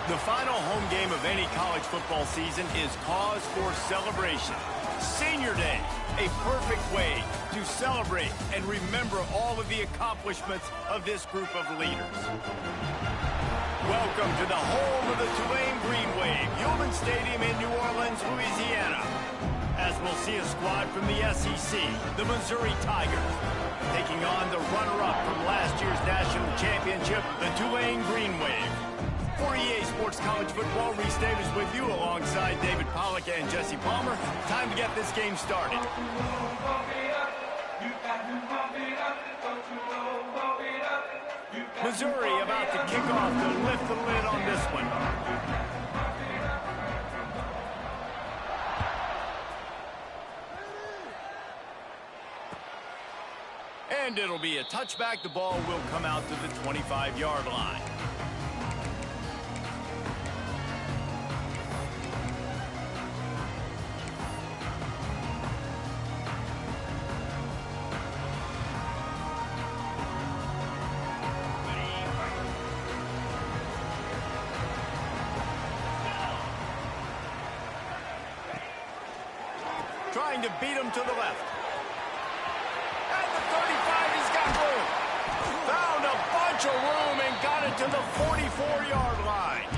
The final home game of any college football season is cause for celebration. Senior Day, a perfect way to celebrate and remember all of the accomplishments of this group of leaders. Welcome to the home of the Tulane Green Wave, Human Stadium in New Orleans, Louisiana. As we'll see a squad from the SEC, the Missouri Tigers, taking on the runner-up from last year's national championship, the Tulane Green Wave. For EA Sports College Football, Reese Davis with you alongside David Pollack and Jesse Palmer. Time to get this game started. Missouri about to kick off to lift the lid on this one. And it'll be a touchback. The ball will come out to the 25-yard line. Trying to beat him to the left. At the 35, he's got room. Found a bunch of room and got it to the 44-yard line.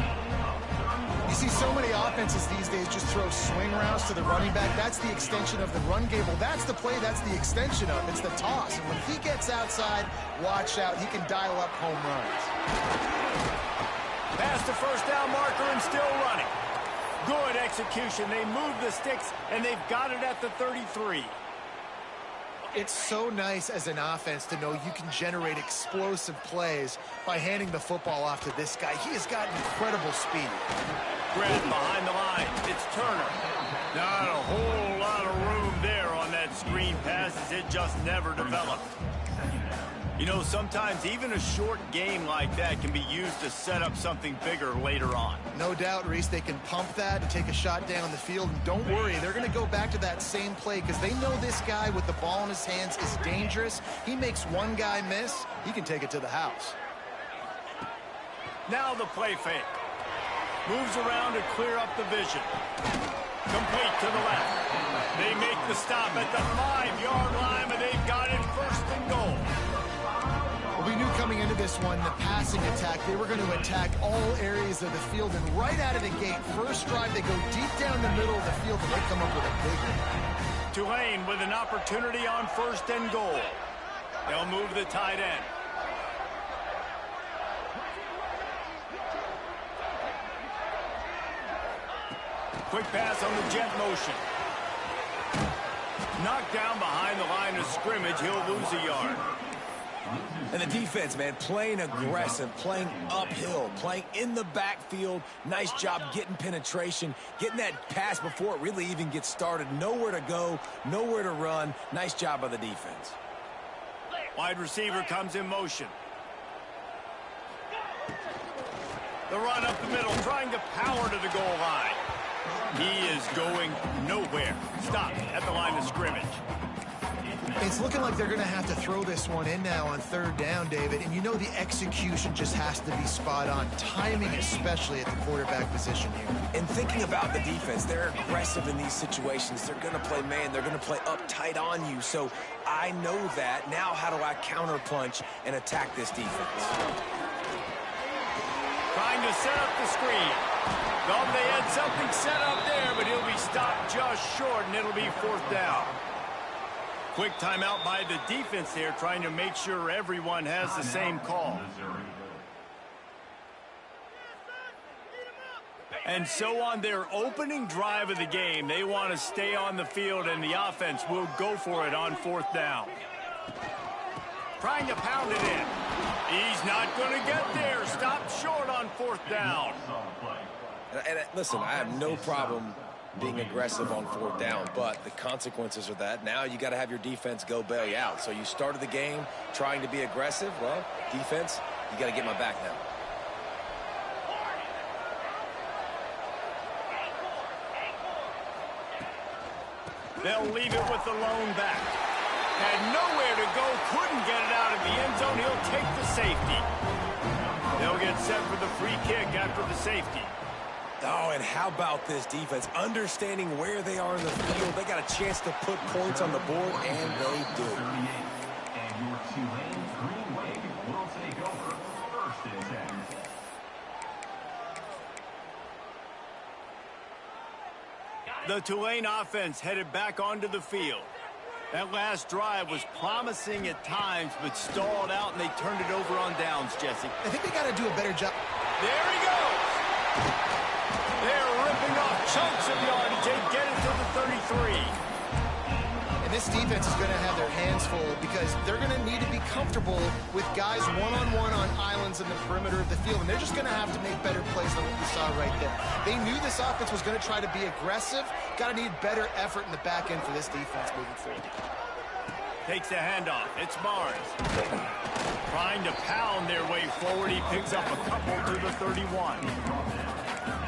You see so many offenses these days just throw swing routes to the running back. That's the extension of the run game. Well, that's the play, that's the extension of. It's the toss. And when he gets outside, watch out. He can dial up home runs. Past the first down marker and still running. Good execution. They move the sticks, and they've got it at the 33. It's so nice as an offense to know you can generate explosive plays by handing the football off to this guy. He has got incredible speed. Grab behind the line. It's Turner. Not a whole lot of room there on that screen pass as it just never developed. You know, sometimes even a short game like that can be used to set up something bigger later on. No doubt, Reese, they can pump that and take a shot down the field. And don't worry, they're going to go back to that same play because they know this guy with the ball in his hands is dangerous. He makes one guy miss, he can take it to the house. Now the play fake. Moves around to clear up the vision. Complete to the left. They make the stop at the 5-yard line, but they've got it first and goal. We knew coming into this one, the passing attack, they were going to attack all areas of the field. And right out of the gate, first drive, they go deep down the middle of the field, and they come up with a big one. Tulane with an opportunity on first and goal. They'll move the tight end. Quick pass on the jet motion. Knocked down behind the line of scrimmage. He'll lose a yard. And the defense, man, playing aggressive, playing uphill, playing in the backfield. Nice job getting penetration, getting that pass before it really even gets started. Nowhere to go, nowhere to run. Nice job by the defense. Wide receiver comes in motion. The run up the middle, trying to power to the goal line. He is going nowhere. Stopped at the line of scrimmage. It's looking like they're going to have to throw this one in now on third down, David. And you know the execution just has to be spot on. Timing, especially at the quarterback position here. And thinking about the defense, they're aggressive in these situations. They're going to play man. They're going to play up tight on you. So I know that. Now how do I counterpunch and attack this defense? Trying to set up the screen. Thought they had something set up there, but he'll be stopped just short, and it'll be fourth down. Quick timeout by the defense there, trying to make sure everyone has the same call. And so on their opening drive of the game, they want to stay on the field, and the offense will go for it on fourth down. Trying to pound it in. He's not going to get there. Stopped short on fourth down. And listen, I have no problem being aggressive on fourth down, but the consequences are that now you got to have your defense go bail you out. So you started the game trying to be aggressive. Well, defense, you got to get my back now. They'll leave it with the lone back. Had nowhere to go, couldn't get it out of the end zone. He'll take the safety. They'll get set for the free kick after the safety. Oh, and how about this defense? Understanding where they are in the field. They got a chance to put points on the board, and they do. And your Tulane Green Wave will take over 1st and 10. The Tulane offense headed back onto the field. That last drive was promising at times, but stalled out, and they turned it over on downs, Jesse. I think they got to do a better job. There he goes. They're ripping off chunks of yardage. They get it to the 33. And this defense is going to have their hands full because they're going to need to be comfortable with guys one-on-one on islands in the perimeter of the field, and they're just going to have to make better plays than what we saw right there. They knew this offense was going to try to be aggressive. Got to need better effort in the back end for this defense moving forward. Takes the handoff. It's Mars. Trying to pound their way forward. He picks up a couple to the 31.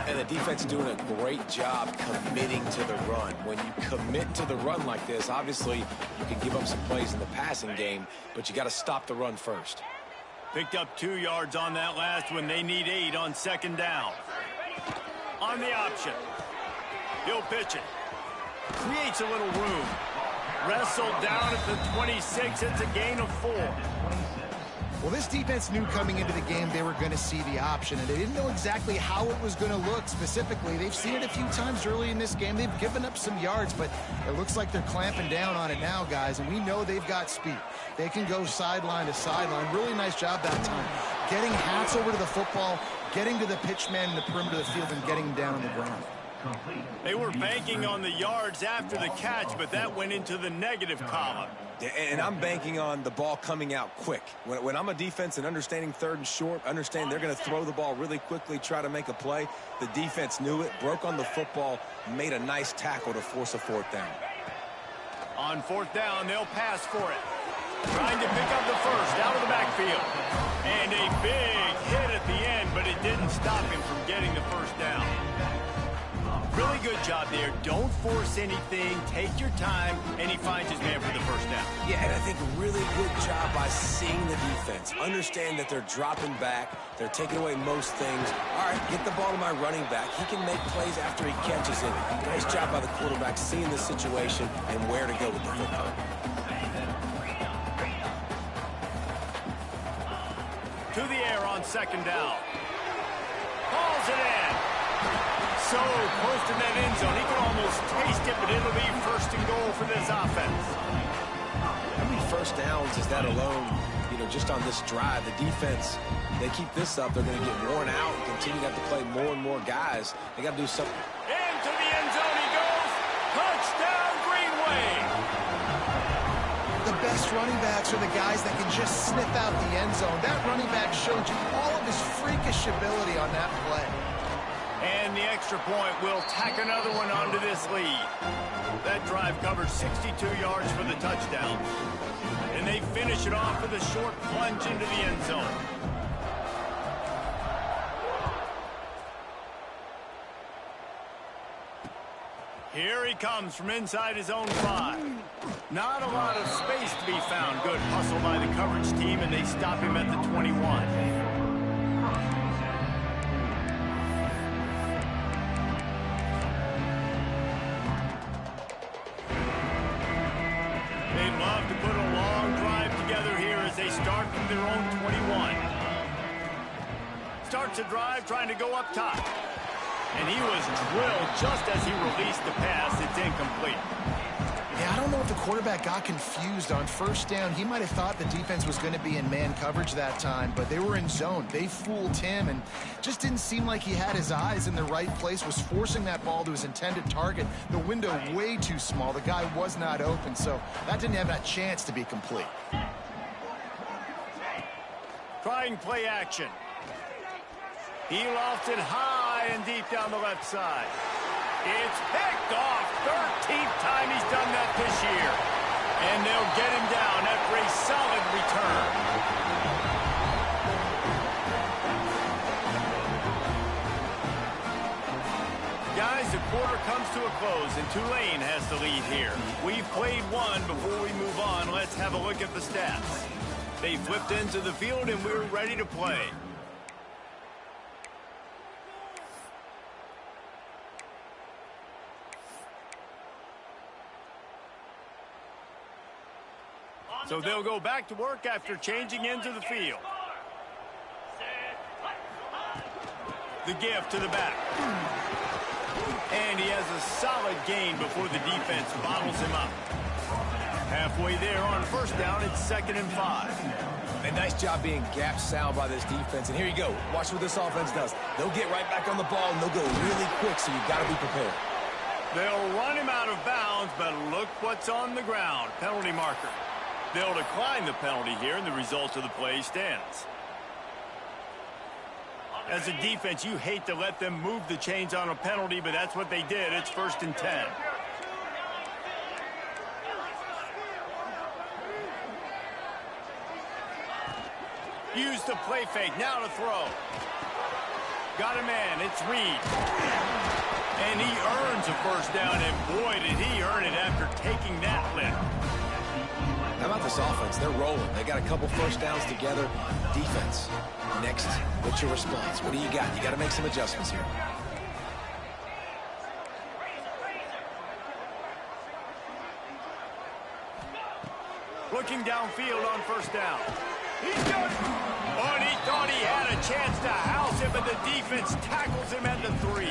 And the defense is doing a great job committing to the run. When you commit to the run like this, obviously you can give up some plays in the passing game, but you got to stop the run first. Picked up 2 yards on that last one. They need 8 on 2nd down. On the option. He'll pitch it. Creates a little room. Wrestled down at the 26. It's a gain of 4. Well, this defense knew coming into the game they were going to see the option, and they didn't know exactly how it was going to look specifically. They've seen it a few times early in this game. They've given up some yards, but it looks like they're clamping down on it now, guys, and we know they've got speed. They can go sideline to sideline. Really nice job that time. Getting hats over to the football, getting to the pitch man in the perimeter of the field, and getting him down on the ground. They were banking on the yards after the catch, but that went into the negative column. And I'm banking on the ball coming out quick. When I'm a defense and understanding 3rd and short, understand they're going to throw the ball really quickly, try to make a play. The defense knew it, broke on the football, made a nice tackle to force a 4th down. On 4th down, they'll pass for it. Trying to pick up the first out of the backfield. And a big hit at the end, but it didn't stop him from getting the 1st down. Really good job there. Don't force anything. Take your time, and he finds his man for the 1st down. Yeah, and I think a really good job by seeing the defense. Understand that they're dropping back. They're taking away most things. All right, get the ball to my running back. He can make plays after he catches it. Nice job by the quarterback seeing the situation and where to go with the football. To the air on 2nd down. Hauls it in. So close to that end zone. He can almost taste it, but it'll be 1st and goal for this offense. How many 1st downs is that alone, just on this drive? The defense, they keep this up, they're going to get worn out and continue to have to play more and more guys. They got to do something. Into the end zone he goes. Touchdown, Green Wave. The best running backs are the guys that can just sniff out the end zone. That running back showed you all of his freakish ability on that play. And the extra point will tack another one onto this lead. That drive covered 62 yards for the touchdown. And they finish it off with a short plunge into the end zone. Here he comes from inside his own 5. Not a lot of space to be found. Good hustle by the coverage team, and they stop him at the 21. To put a long drive together here as they start from their own 21. Starts a drive trying to go up top. And he was drilled just as he released the pass. It's incomplete. Yeah, I don't know if the quarterback got confused on 1st down. He might have thought the defense was going to be in man coverage that time, but they were in zone. They fooled him and just didn't seem like he had his eyes in the right place, was forcing that ball to his intended target. The window way too small. The guy was not open, so that didn't have that chance to be complete. Trying play action. He lofts it high and deep down the left side. It's picked off. 13th time he's done that this year. And they'll get him down after a solid return. Guys, the quarter comes to a close, and Tulane has the lead here. We've played one. Before we move on, let's have a look at the stats. They flipped into the field, and we're ready to play. So they'll go back to work after changing into the field. The give to the back. And he has a solid gain before the defense bottles him up. Halfway there on first down, it's 2nd and 5. A nice job being gap sound by this defense. And here you go. Watch what this offense does. They'll get right back on the ball, and they'll go really quick, so you've got to be prepared. They'll run him out of bounds, but look what's on the ground. Penalty marker. They'll decline the penalty here, and the result of the play stands. As a defense, you hate to let them move the chains on a penalty, but that's what they did. It's 1st and 10. Use the play fake. Now to throw. Got a man. It's Reed. And he earns a first down, and boy, did he earn it after taking that lift. How about this offense? They're rolling. They got a couple first downs together. Defense. Next, what's your response? What do you got? You got to make some adjustments here. Looking downfield on first down. He's got it. Oh, and he thought he had a chance to house him, but the defense tackles him at the 3.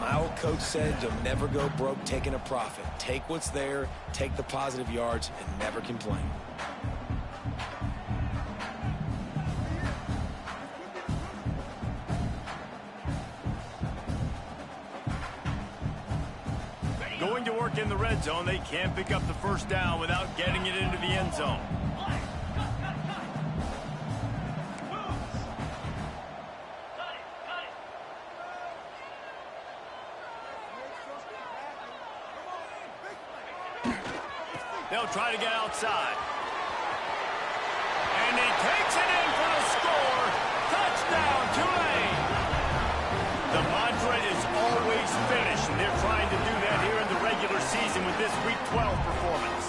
My old coach said you'll never go broke taking a profit. Take what's there, take the positive yards, and never complain. Going to work in the red zone, they can't pick up the first down without getting it into the end zone. They'll try to get outside. And he takes it in for the score. Touchdown, Tulane. The mantra is always finish, and they're trying to do that here in the regular season with this Week 12 performance.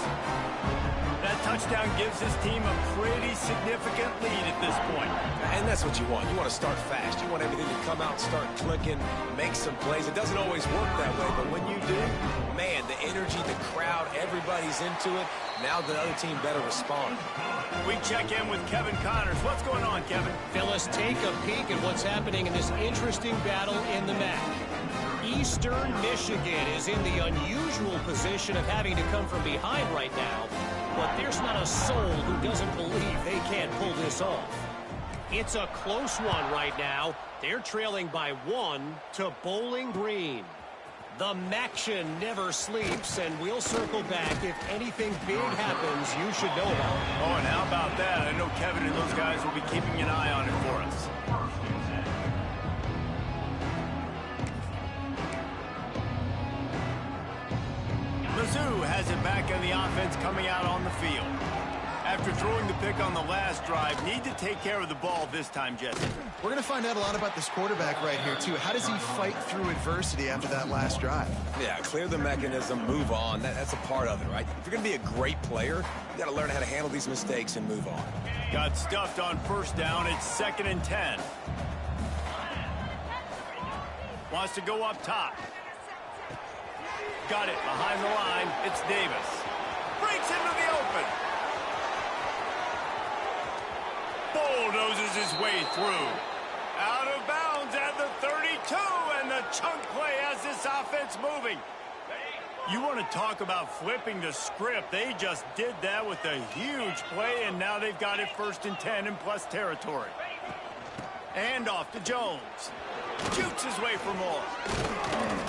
That touchdown gives his team a pretty significant lead at this point. And that's what you want. You want to start fast. You want everything to come out, start clicking, make some plays. It doesn't always work that way, but when you do, man, the energy, the crowd, everybody's into it. Now the other team better respond. We check in with Kevin Connors. What's going on, Kevin? Fellas, take a peek at what's happening in this interesting battle in the MAC. Eastern Michigan is in the unusual position of having to come from behind right now, but there's not a soul who doesn't believe they can't pull this off. It's a close one right now. They're trailing by 1 to Bowling Green. The Maction never sleeps, and we'll circle back if anything big happens you should know about. Oh, and how about that? I know Kevin and those guys will be keeping an eye on it for us. Mizzou has it back in the offense coming out on the field. After throwing the pick on the last drive, need to take care of the ball this time, Jesse. We're going to find out a lot about this quarterback right here, too. How does he fight through adversity after that last drive? Yeah, clear the mechanism, move on. That's a part of it, right? If you're going to be a great player, you got to learn how to handle these mistakes and move on. Got stuffed on first down. It's 2nd and 10. Wants to go up top. Got it behind the line. It's Davis. Breaks into the open. Bulldozes his way through. Out of bounds at the 32, and the chunk play has this offense moving. You want to talk about flipping the script. They just did that with a huge play, and now they've got it 1st and 10 in plus territory. And off to Jones. Shoots his way for more.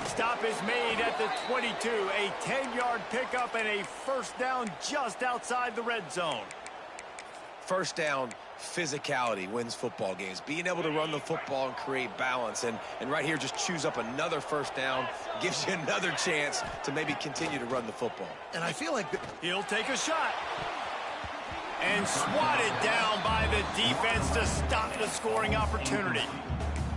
Stop is made at the 22. A 10-yard pickup and a first down just outside the red zone. First down, physicality wins football games. Being able to run the football and create balance. And right here, just choose up another first down. Gives you another chance to maybe continue to run the football. And I feel like he'll take a shot. And swatted down by the defense to stop the scoring opportunity.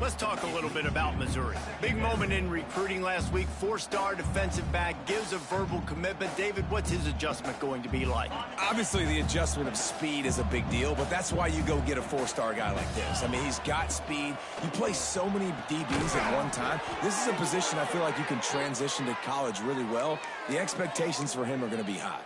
Let's talk a little bit about Missouri. Big moment in recruiting last week. 4-star defensive back gives a verbal commitment. David, what's his adjustment going to be like? Obviously, the adjustment of speed is a big deal, but that's why you go get a 4-star guy like this. I mean, he's got speed. You play so many DBs at one time. This is a position I feel like you can transition to college really well. The expectations for him are going to be high.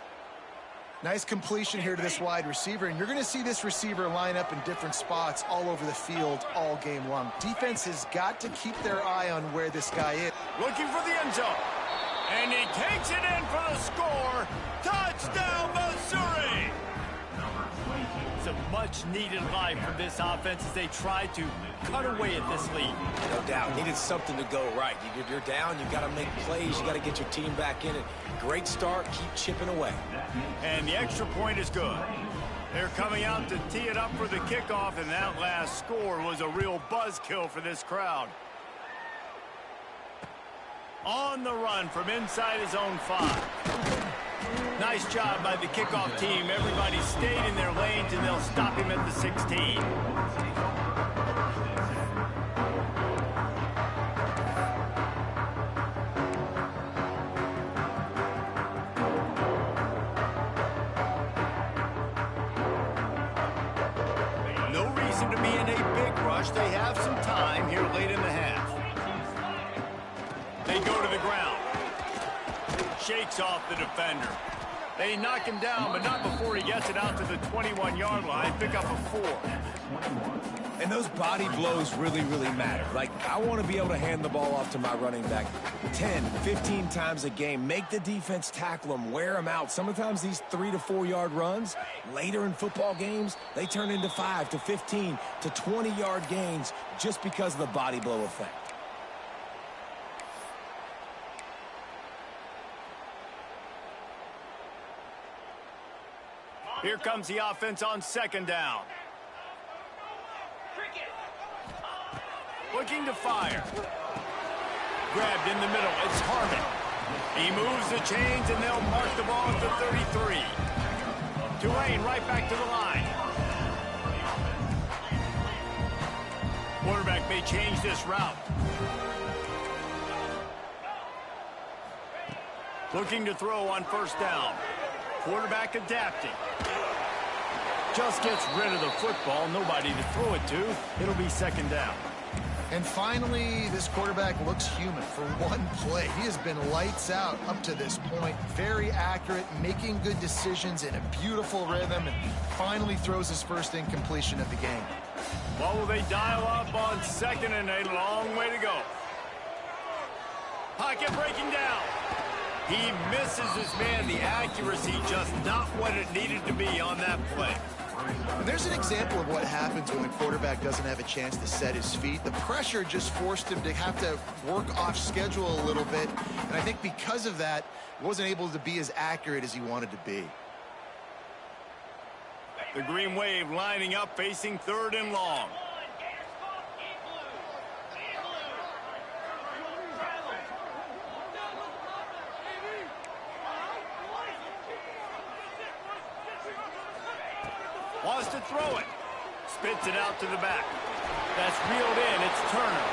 Nice completion here to this wide receiver, and you're going to see this receiver line up in different spots all over the field all game long. Defense has got to keep their eye on where this guy is. Looking for the end zone. And he takes it in for the score. Touchdown, Missouri! It's a much-needed life for this offense as they try to cut away at this lead. No doubt. Needed something to go right. You're down. You've got to make plays. You got to get your team back in it. Great start. Keep chipping away. And the extra point is good. They're coming out to tee it up for the kickoff, and that last score was a real buzzkill for this crowd. On the run from inside his own 5. Nice job by the kickoff team. Everybody stayed in their lanes, and they'll stop him at the 16. No reason to be in a big rush. They have some time here late in the half. They go to the ground. Shakes off the defender. They knock him down, but not before he gets it out to the 21-yard line. Pick up a 4. And those body blows really, really matter. Like, I want to be able to hand the ball off to my running back 10, 15 times a game. Make the defense tackle them, wear them out. Sometimes these 3 to 4 yard runs, later in football games, they turn into 5 to 15 to 20-yard gains just because of the body blow effect. Here comes the offense on 2nd down. Looking to fire. Grabbed in the middle. It's Harmon. He moves the chains, and they'll mark the ball at the 33. Tulane right back to the line. Quarterback may change this route. Looking to throw on 1st down. Quarterback adapting. Just gets rid of the football. Nobody to throw it to. It'll be 2nd down. And finally, this quarterback looks human for one play. He has been lights out up to this point. Very accurate, making good decisions in a beautiful rhythm, and finally throws his first incompletion of the game. What will they dial up on 2nd and a long way to go? Pocket breaking down. He misses his man. The accuracy just not what it needed to be on that play. And there's an example of what happens when the quarterback doesn't have a chance to set his feet. The pressure just forced him to have to work off schedule a little bit. And I think because of that, he wasn't able to be as accurate as he wanted to be. The Green Wave lining up, facing 3rd and long. Wants to throw it. Spits it out to the back. That's reeled in. It's Turner.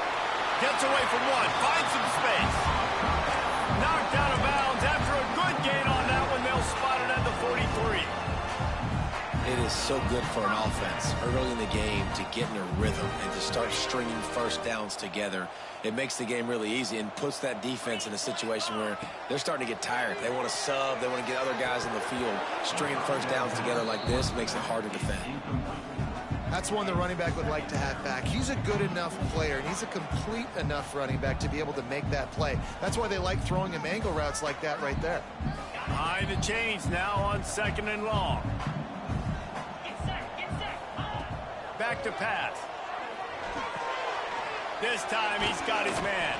Gets away from one. Finds some space. Knocked out of bounds after a good gain on that one. They'll spot it at the 43. It is so good for an offense early in the game to get in a rhythm and to start stringing 1st downs together. It makes the game really easy and puts that defense in a situation where they're starting to get tired. They want to sub. They want to get other guys in the field. Stringing 1st downs together like this makes it hard to defend. That's one the running back would like to have back. He's a good enough player, and he's a complete enough running back to be able to make that play. That's why they like throwing him angle routes like that right there. Behind the chains now on 2nd and long. Back to pass. This time he's got his man.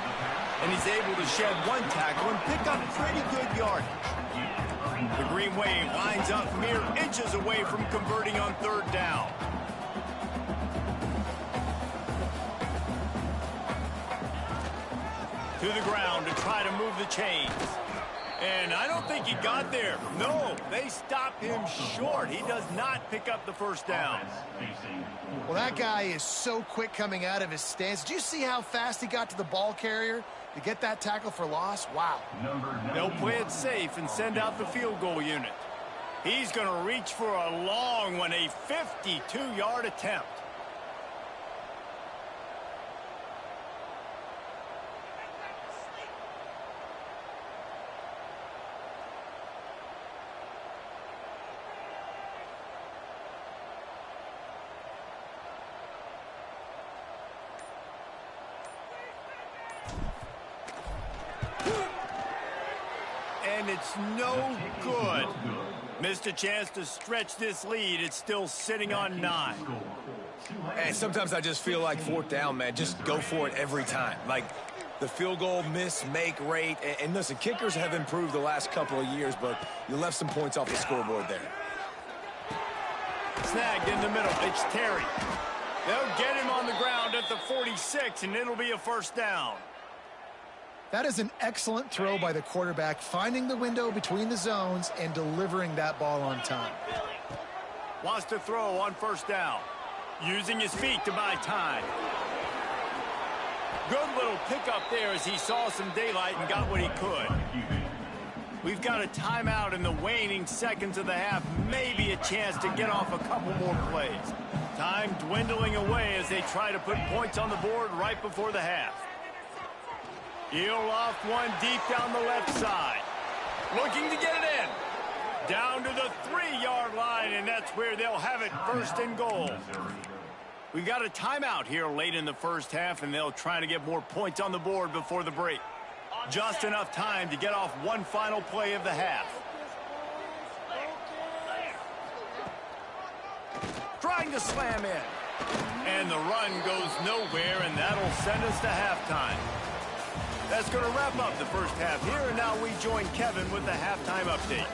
And he's able to shed one tackle and pick up pretty good yardage. The Green Wave lines up mere inches away from converting on 3rd down. To the ground to try to move the chains. And I don't think he got there. No, they stopped him short. He does not pick up the 1st down. Well, that guy is so quick coming out of his stance. Did you see how fast he got to the ball carrier to get that tackle for loss? Wow. They'll play it safe and send out the field goal unit. He's going to reach for a long one, a 52-yard attempt. It's no good. Missed a chance to stretch this lead. It's still sitting on 9. And sometimes I just feel like 4th down, man, just go for it every time. Like the field goal miss-make rate. And listen, kickers have improved the last couple of years, but you left some points off the scoreboard there. Snagged in the middle. It's Terry. They'll get him on the ground at the 46, and it'll be a 1st down. That is an excellent throw by the quarterback, finding the window between the zones and delivering that ball on time. Wants to throw on 1st down. Using his feet to buy time. Good little pickup there as he saw some daylight and got what he could. We've got a timeout in the waning seconds of the half. Maybe a chance to get off a couple more plays. Time dwindling away as they try to put points on the board right before the half. Heel off one deep down the left side. Looking to get it in. Down to the 3-yard line, and that's where they'll have it, 1st and goal. We've got a timeout here late in the 1st half, and they'll try to get more points on the board before the break. Just enough time to get off one final play of the half. Trying to slam in. And the run goes nowhere, and that'll send us to halftime. That's going to wrap up the 1st half here, and now we join Kevin with the halftime update.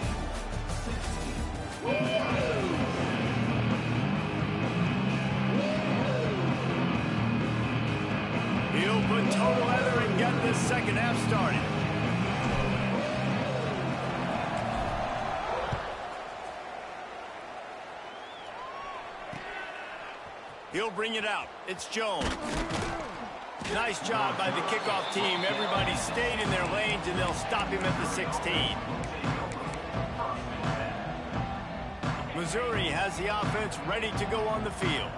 He'll put total leather and get this 2nd half started. He'll bring it out. It's Jones. Nice job by the kickoff team. Everybody stayed in their lanes, and they'll stop him at the 16. Missouri has the offense ready to go on the field.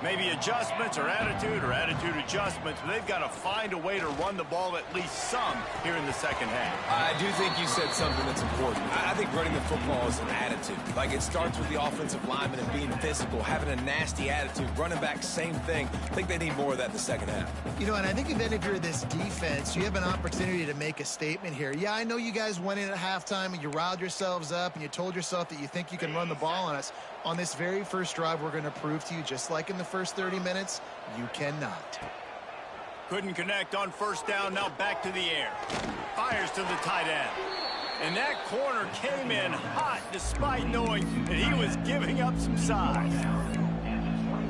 Maybe adjustments or attitude adjustments, but they've got to find a way to run the ball at least some here in the 2nd half. I do think you said something that's important. I think running the football is an attitude. Like, it starts with the offensive lineman and being physical, having a nasty attitude. Running back, same thing. I think they need more of that in the 2nd half. You know, and I think even if you're this defense, you have an opportunity to make a statement here. Yeah, I know you guys went in at halftime and you riled yourselves up and you told yourself that you think you can run the ball on us. On this very first drive, we're going to prove to you, just like in the first 30 minutes, you cannot. Couldn't connect on 1st down. Now back to the air. Fires to the tight end. And that corner came in hot despite knowing that he was giving up some size.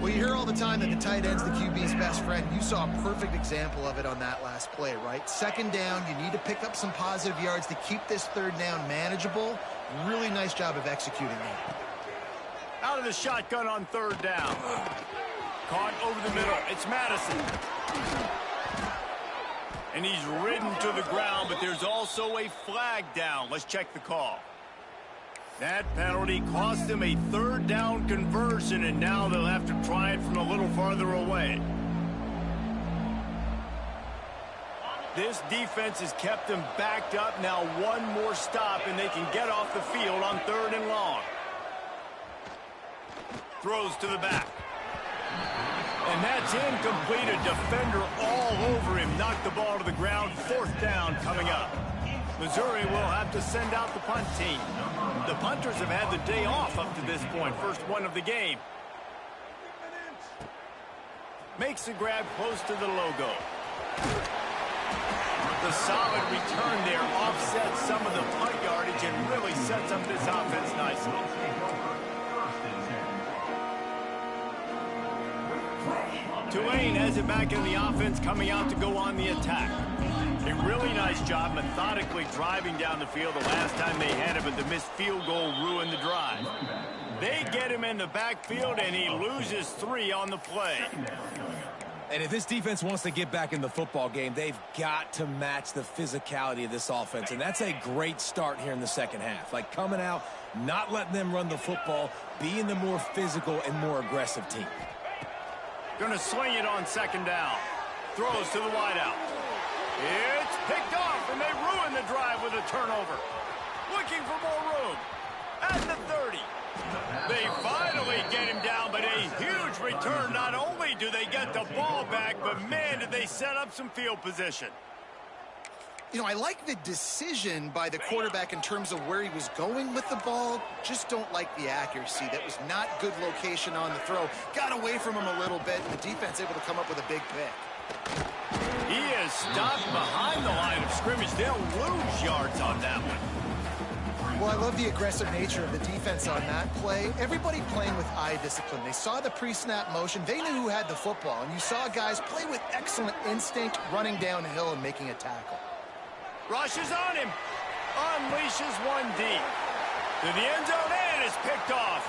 Well, you hear all the time that the tight end's the QB's best friend. You saw a perfect example of it on that last play, right? 2nd down, you need to pick up some positive yards to keep this 3rd down manageable. Really nice job of executing that. Out of the shotgun on 3rd down. Caught over the middle. It's Madison. And he's ridden to the ground, but there's also a flag down. Let's check the call. That penalty cost them a 3rd down conversion, and now they'll have to try it from a little farther away. This defense has kept them backed up. Now one more stop, and they can get off the field on 3rd and long. Throws to the back. And that's incomplete. A defender all over him. Knocked the ball to the ground. 4th down coming up. Missouri will have to send out the punt team. The punters have had the day off up to this point. First one of the game. Makes the grab close to the logo. The solid return there offsets some of the punt yardage and really sets up this offense nicely. Tulane has it back in the offense, coming out to go on the attack. A really nice job methodically driving down the field the last time they had it, but the missed field goal ruined the drive. They get him in the backfield, and he loses 3 on the play. And if this defense wants to get back in the football game, they've got to match the physicality of this offense. And that's a great start here in the 2nd half. Like, coming out, not letting them run the football, being the more physical and more aggressive team. Going to sling it on 2nd down. Throws to the wideout. It's picked off, and they ruin the drive with a turnover. Looking for more room. At the 30. They finally get him down, but a huge return. Not only do they get the ball back, but man, did they set up some field position. You know, I like the decision by the quarterback in terms of where he was going with the ball. Just don't like the accuracy. That was not good location on the throw. Got away from him a little bit, and the defense able to come up with a big pick. He is stopped behind the line of scrimmage. They'll lose yards on that one. Well, I love the aggressive nature of the defense on that play. Everybody playing with eye discipline. They saw the pre-snap motion. They knew who had the football, and you saw guys play with excellent instinct, running downhill and making a tackle. Rushes on him. Unleashes one deep. To the end zone and is picked off.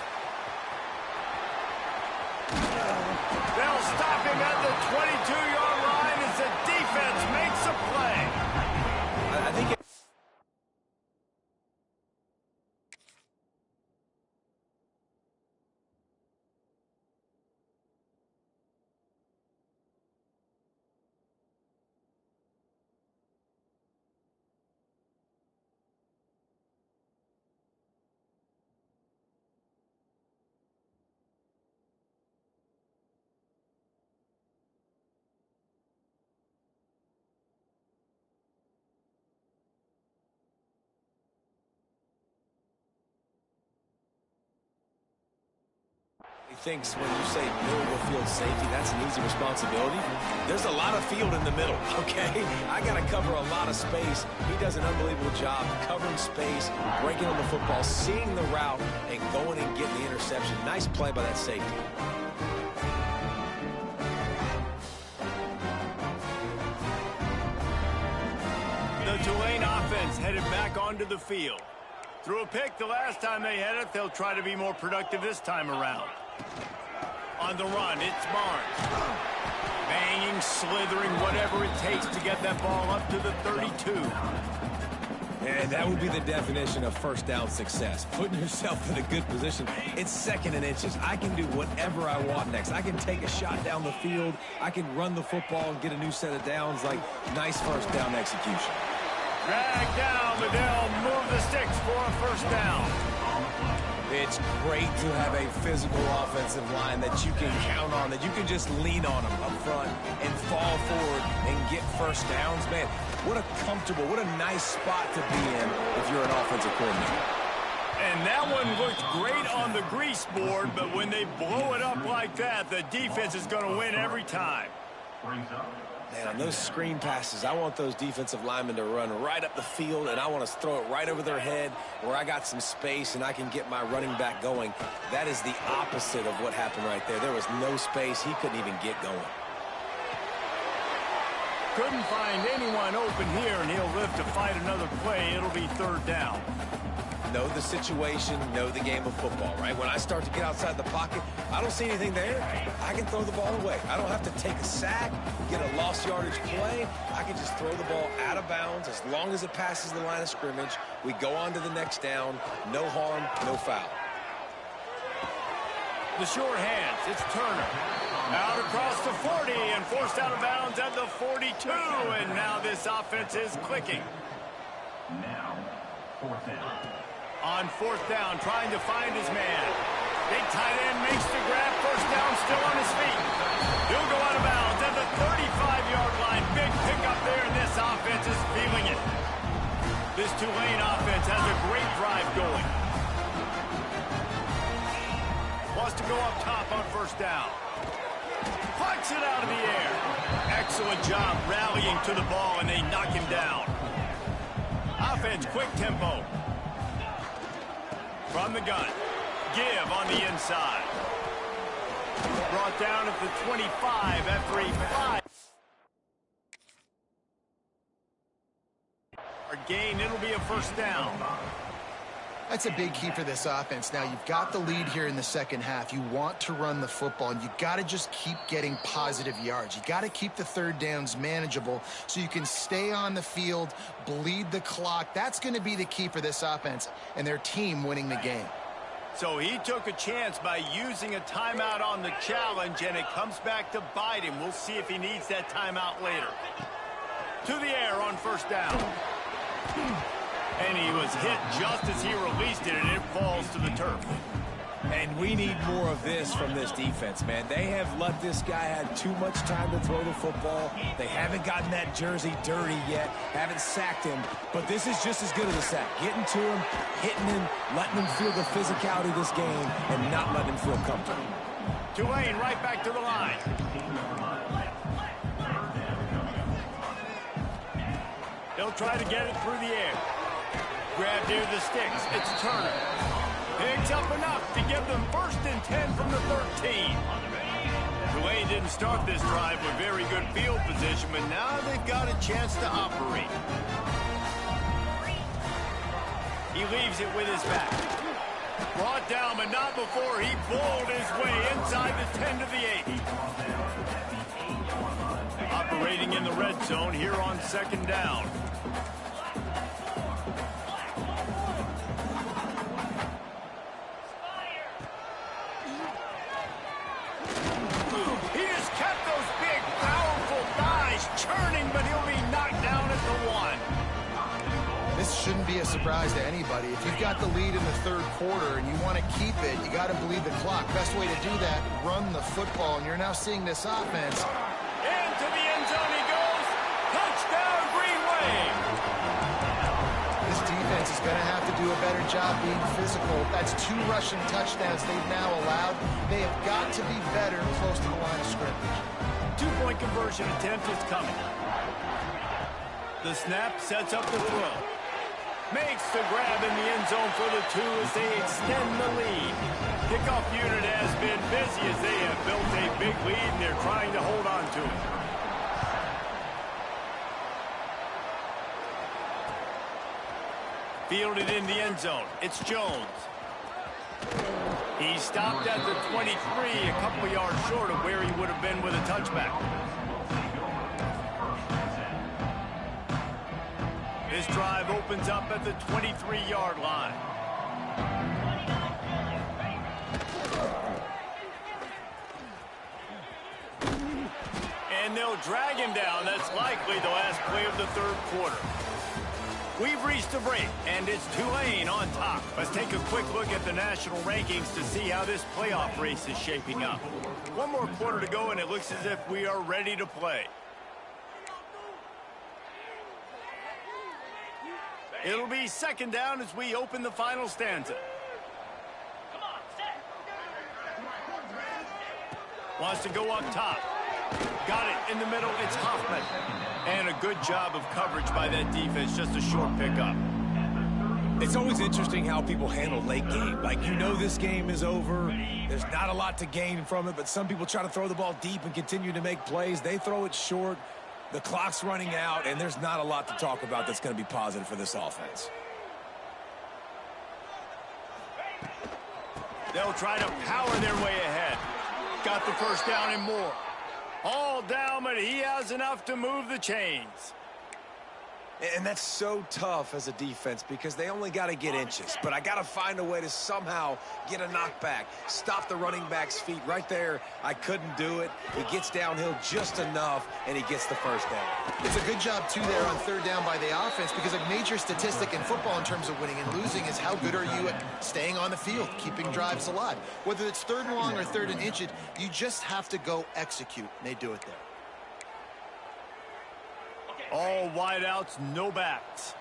They'll stop him at the 22-yard line as the defense makes a play. I think thinks when you say middle of the field safety, that's an easy responsibility. There's a lot of field in the middle, okay? I got to cover a lot of space. He does an unbelievable job covering space, breaking on the football, seeing the route, and going and getting the interception. Nice play by that safety. The Tulane offense headed back onto the field. Threw a pick the last time they had it. They'll try to be more productive this time around. On the run, it's Barnes. Banging, slithering, whatever it takes to get that ball up to the 32. And that would be the definition of first down success. Putting yourself in a good position. It's second and inches. I can do whatever I want next. I can take a shot down the field. I can run the football and get a new set of downs. Like, nice first down execution. Drag down, but they'll move the sticks for a first down. It's great to have a physical offensive line that you can count on, that you can just lean on them up front and fall forward and get first downs. Man, what a comfortable, what a nice spot to be in if you're an offensive coordinator. And that one looked great on the grease board, but when they blow it up like that, the defense is going to win every time. Man, on those screen passes, I want those defensive linemen to run right up the field, and I want to throw it right over their head where I got some space and I can get my running back going. That is the opposite of what happened right there. There was no space. He couldn't even get going. Couldn't find anyone open here, and he'll live to fight another play. It'll be third down. Know the situation, know the game of football, right? When I start to get outside the pocket, I don't see anything there. I can throw the ball away. I don't have to take a sack, get a lost yardage play. I can just throw the ball out of bounds as long as it passes the line of scrimmage. We go on to the next down. No harm, no foul. The short hands, it's Turner. Out across the 40 and forced out of bounds at the 42. And now this offense is clicking. Now, fourth down. On fourth down, trying to find his man. Big tight end makes the grab. First down, still on his feet. He'll go out of bounds at the 35-yard line. Big pickup there, and this offense is feeling it. This Tulane offense has a great drive going. Wants to go up top on first down. Pucks it out of the air. Excellent job rallying to the ball, and they knock him down. Offense, quick tempo. From the gun. Give on the inside. Brought down at the 25 after a 5. Gain, it'll be a first down. That's a big key for this offense. Now, you've got the lead here in the second half. You want to run the football, and you got to just keep getting positive yards. You got to keep the third downs manageable so you can stay on the field, bleed the clock. That's going to be the key for this offense and their team winning the game. So he took a chance by using a timeout on the challenge, and it comes back to bite him. We'll see if he needs that timeout later. To the air on first down. And he was hit just as he released it, and it falls to the turf. And we need more of this from this defense, man. They have let this guy have too much time to throw the football. They haven't gotten that jersey dirty yet, haven't sacked him. But this is just as good as a sack. Getting to him, hitting him, letting him feel the physicality of this game, and not letting him feel comfortable. Tulane right back to the line. He'll try to get it through the air. Grab near the sticks. It's Turner. Picks up enough to give them 1st and 10 from the 13. Tulane didn't start this drive with very good field position, but now they've got a chance to operate. He leaves it with his back. Brought down, but not before he bowled his way inside the 10 to the 8. Operating in the red zone here on 2nd down. He just kept those big, powerful thighs churning, but he'll be knocked down at the 1. This shouldn't be a surprise to anybody. If you've got the lead in the 3rd quarter and you want to keep it, you got to bleed the clock. Best way to do that, run the football, and you're now seeing this offense. Into the end zone he goes. Touchdown, Green Wave. This defense is going to have to do a better job being physical. That's 2 rushing touchdowns they've now allowed. They have got to be better close to the line of scrimmage. 2-point conversion attempt is coming. The snap sets up the throw. Makes the grab in the end zone for the 2 as they extend the lead. Kickoff unit has been busy as they have built a big lead and they're trying to hold on to it. Fielded in the end zone. It's Jones. He stopped at the 23, a couple yards short of where he would have been with a touchback. This drive opens up at the 23-yard line. And they'll drag him down. That's likely the last play of the 3rd quarter. We've reached a break, and it's Tulane on top. Let's take a quick look at the national rankings to see how this playoff race is shaping up. 1 more quarter to go, and it looks as if we are ready to play. It'll be 2nd down as we open the final stanza. Wants to go up top. Got it in the middle. It's Hoffman. And a good job of coverage by that defense. Just a short pickup. It's always interesting how people handle late game. Like, you know this game is over. There's not a lot to gain from it, but some people try to throw the ball deep and continue to make plays. They throw it short. The clock's running out, and there's not a lot to talk about that's going to be positive for this offense. They'll try to power their way ahead. Got the 1st down and more. All down, but he has enough to move the chains. And that's so tough as a defense because they only got to get inches. But I got to find a way to somehow get a knockback, stop the running back's feet right there. I couldn't do it. He gets downhill just enough, and he gets the 1st down. It's a good job, too, there on 3rd down by the offense because a major statistic in football in terms of winning and losing is how good are you at staying on the field, keeping drives alive. Whether it's 3rd and long or 3rd and inch, you just have to go execute, and they do it there. All wideouts, no backs.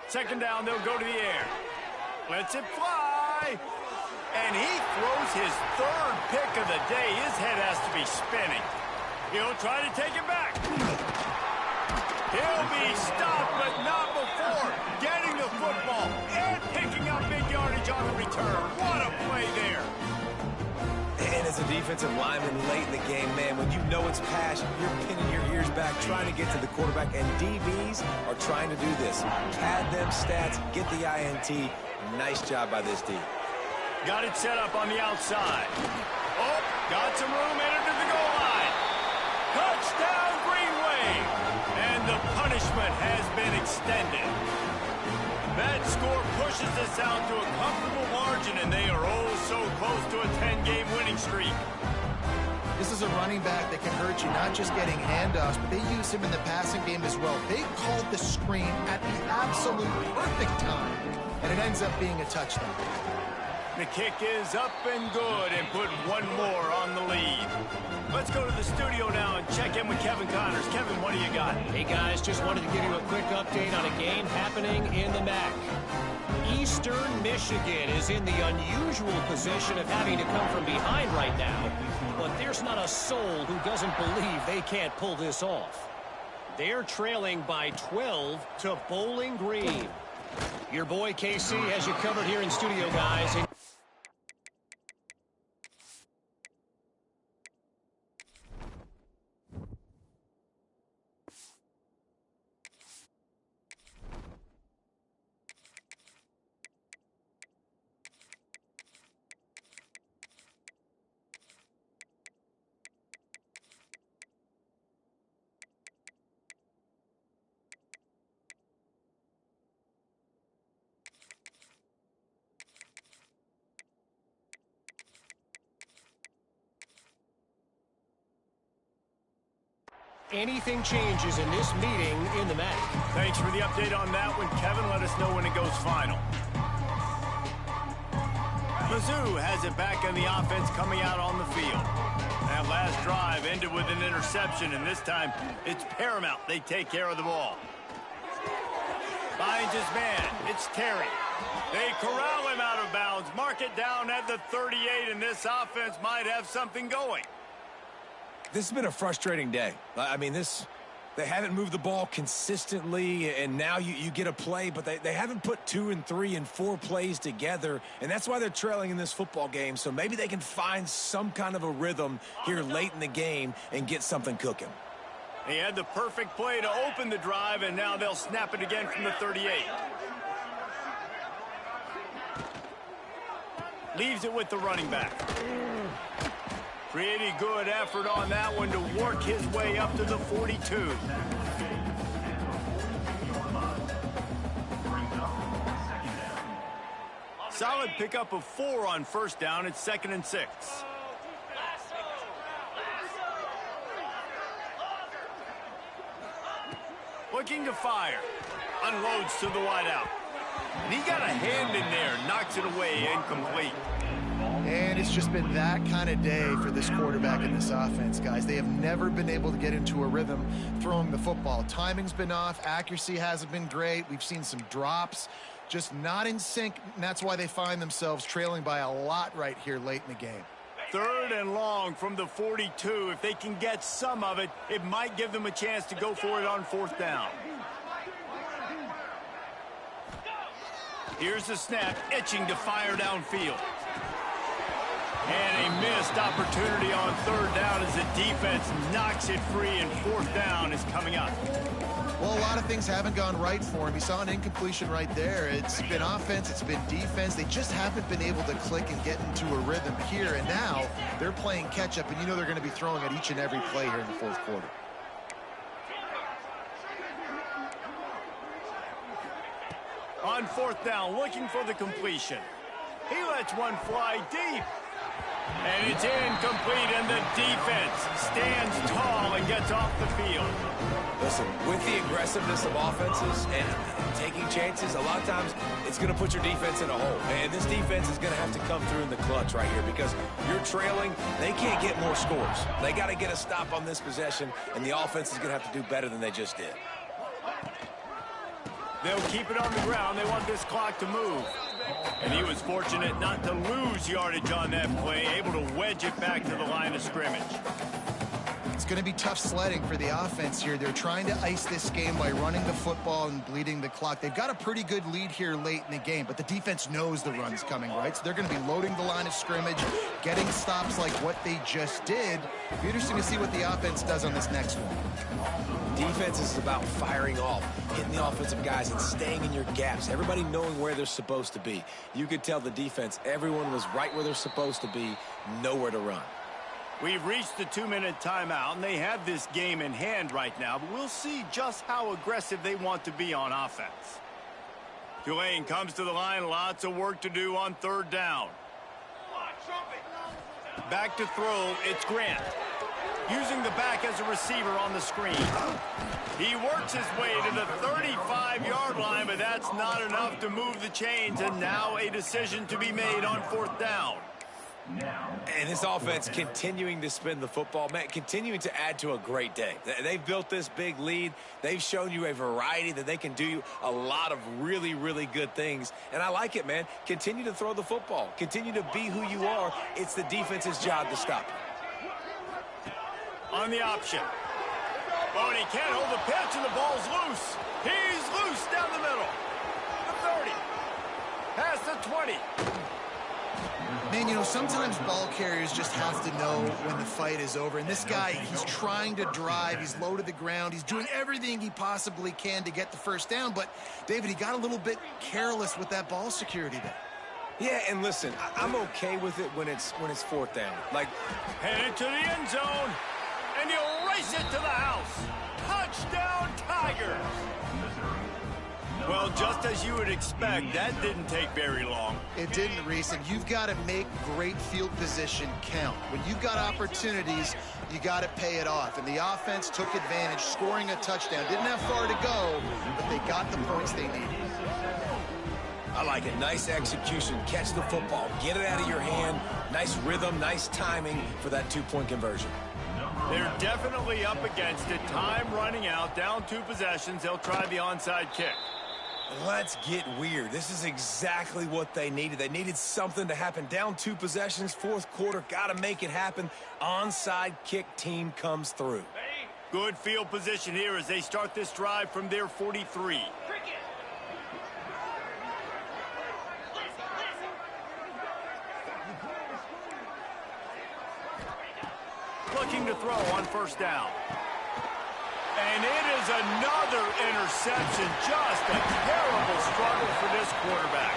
2nd down, they'll go to the air. Lets it fly. And he throws his 3rd pick of the day. His head has to be spinning. He'll try to take it back. He'll be stopped, but not before getting the football and picking up big yardage on the return. What a play there. And as a defensive lineman late in the game, man, when you know it's passion, you're pinning your ears back, trying to get to the quarterback, and DBs are trying to do this. Pad them stats, get the INT. Nice job by this D. Got it set up on the outside. Oh, got some room, entered to the goal line. Touchdown, Green Wave. And the punishment has been extended. That score pushes us out to a comfortable margin, and they are oh so close to a 10-game winning streak. This is a running back that can hurt you, not just getting handoffs, but they use him in the passing game as well. They called the screen at the absolute perfect time. and it ends up being a touchdown. The kick is up and good and put one more on the lead. Let's go to the studio now and check in with Kevin Connors. Kevin, what do you got? Hey, guys, just wanted to give you a quick update on a game happening in the MAC. Eastern Michigan is in the unusual position of having to come from behind right now, but there's not a soul who doesn't believe they can't pull this off. They're trailing by 12 to Bowling Green. Your boy KC has you covered here in studio, guys. Anything changes in this meeting in the MAC. Thanks for the update on that one, Kevin. Let us know when it goes final. Mizzou has it back in the offense coming out on the field. That last drive ended with an interception, and this time it's paramount they take care of the ball. Finds his man. It's Terry. They corral him out of bounds. Mark it down at the 38, and this offense might have something going. This has been a frustrating day. I mean, they haven't moved the ball consistently, and now you get a play, but they haven't put 2 and 3 and 4 plays together, and that's why they're trailing in this football game. So maybe they can find some kind of a rhythm here late in the game and get something cooking. He had the perfect play to open the drive, and now they'll snap it again from the 38. Leaves it with the running back. Pretty good effort on that one to work his way up to the 42. Solid pickup of 4 on first down. It's 2nd and 6. Looking to fire. Unloads to the wideout. And he got a hand in there. Knocks it away. Incomplete. And it's just been that kind of day for this quarterback in this offense, guys. They have never been able to get into a rhythm throwing the football. Timing's been off. Accuracy hasn't been great. We've seen some drops, just not in sync, and that's why they find themselves trailing by a lot right here late in the game. 3rd and long from the 42. If they can get some of it, it might give them a chance to go for it on 4th down. Here's the snap, itching to fire downfield. And a missed opportunity on 3rd down as the defense knocks it free, and 4th down is coming up. Well, a lot of things haven't gone right for him. He saw an incompletion right there. It's been offense, it's been defense. They just haven't been able to click and get into a rhythm here. And now they're playing catch-up, and you know they're going to be throwing at each and every play here in the 4th quarter. On 4th down, looking for the completion. He lets one fly deep. And it's incomplete, and the defense stands tall and gets off the field. Listen, with the aggressiveness of offenses and taking chances, a lot of times it's going to put your defense in a hole. And this defense is going to have to come through in the clutch right here because you're trailing. They can't get more scores. They got to get a stop on this possession, and the offense is going to have to do better than they just did. They'll keep it on the ground. They want this clock to move. And he was fortunate not to lose yardage on that play, able to wedge it back to the line of scrimmage. It's going to be tough sledding for the offense here. They're trying to ice this game by running the football and bleeding the clock. They've got a pretty good lead here late in the game, but the defense knows the run's coming, right? So they're going to be loading the line of scrimmage, getting stops like what they just did. It'll be interesting to see what the offense does on this next one. Defense is about firing off, hitting the offensive guys, and staying in your gaps. Everybody knowing where they're supposed to be. You could tell the defense, everyone was right where they're supposed to be, nowhere to run. We've reached the 2-minute timeout, and they have this game in hand right now, but we'll see just how aggressive they want to be on offense. Tulane comes to the line, lots of work to do on 3rd down. Back to throw, it's Grant. using the back as a receiver on the screen. He works his way to the 35-yard line, but that's not enough to move the chains, and now a decision to be made on 4th down. And this offense continuing to spin the football, man, continuing to add to a great day. They've built this big lead. They've shown you a variety that they can do a lot of really, really good things. And I like it, man. Continue to throw the football. Continue to be who you are. It's the defense's job to stop you. On the option. Oh, and he can't hold the pitch, and the ball's loose. He's loose down the middle. The 30. Past the 20. Man, you know, sometimes ball carriers just have to know when the fight is over. And this guy, he's trying to drive. He's low to the ground. He's doing everything he possibly can to get the first down. But, David, he got a little bit careless with that ball security there. Yeah, and listen, I'm okay with it when it's 4th down. Like, headed to the end zone, and he'll race it to the house. Touchdown, Tigers! Well, just as you would expect, that didn't take very long. It didn't, Reese, and you've got to make great field position count. When you've got opportunities, you got to pay it off. And the offense took advantage, scoring a touchdown. Didn't have far to go, but they got the points they needed. I like it. Nice execution. Catch the football. Get it out of your hand. Nice rhythm, nice timing for that 2-point conversion. They're definitely up against it. Time running out. Down 2 possessions. They'll try the onside kick. Let's get weird. This is exactly what they needed. They needed something to happen. Down 2 possessions, 4th quarter. Got to make it happen. Onside kick team comes through. Good field position here as they start this drive from their 43. Looking to throw on 1st down. And it is another interception. Just a terrible struggle for this quarterback.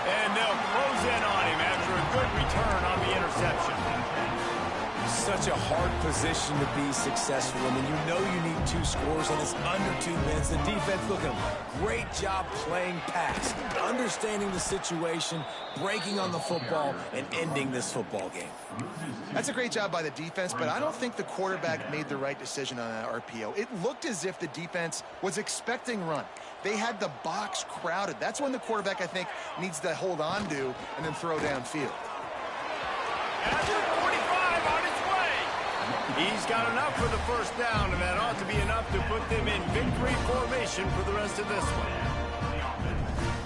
And they'll close in on him after a good return on the interception. Such a hard position to be successful. I mean, you know you need 2 scores, and it's under 2 minutes. The defense, look at them. Great job playing pass, understanding the situation, breaking on the football, and ending this football game. That's a great job by the defense, but I don't think the quarterback made the right decision on that RPO. It looked as if the defense was expecting run. They had the box crowded. That's when the quarterback, I think, needs to hold on to and then throw downfield. After 45 on his way. He's got enough for the 1st down, and that ought to be enough to put them in victory formation for the rest of this one.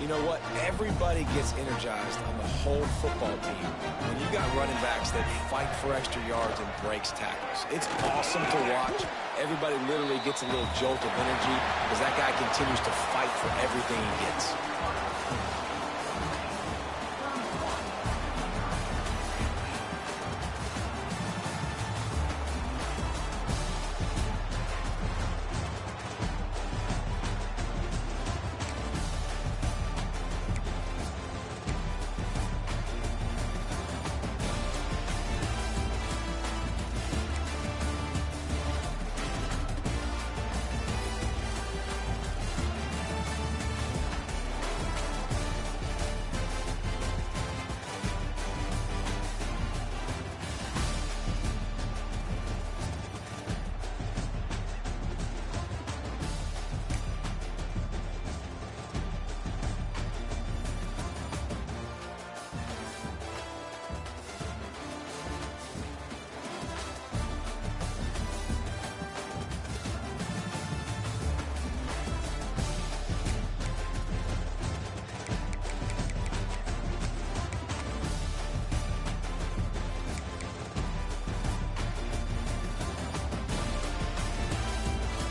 You know what? Everybody gets energized on the whole football team when you got running backs that fight for extra yards and breaks tackles. It's awesome to watch. Everybody literally gets a little jolt of energy as that guy continues to fight for everything he gets.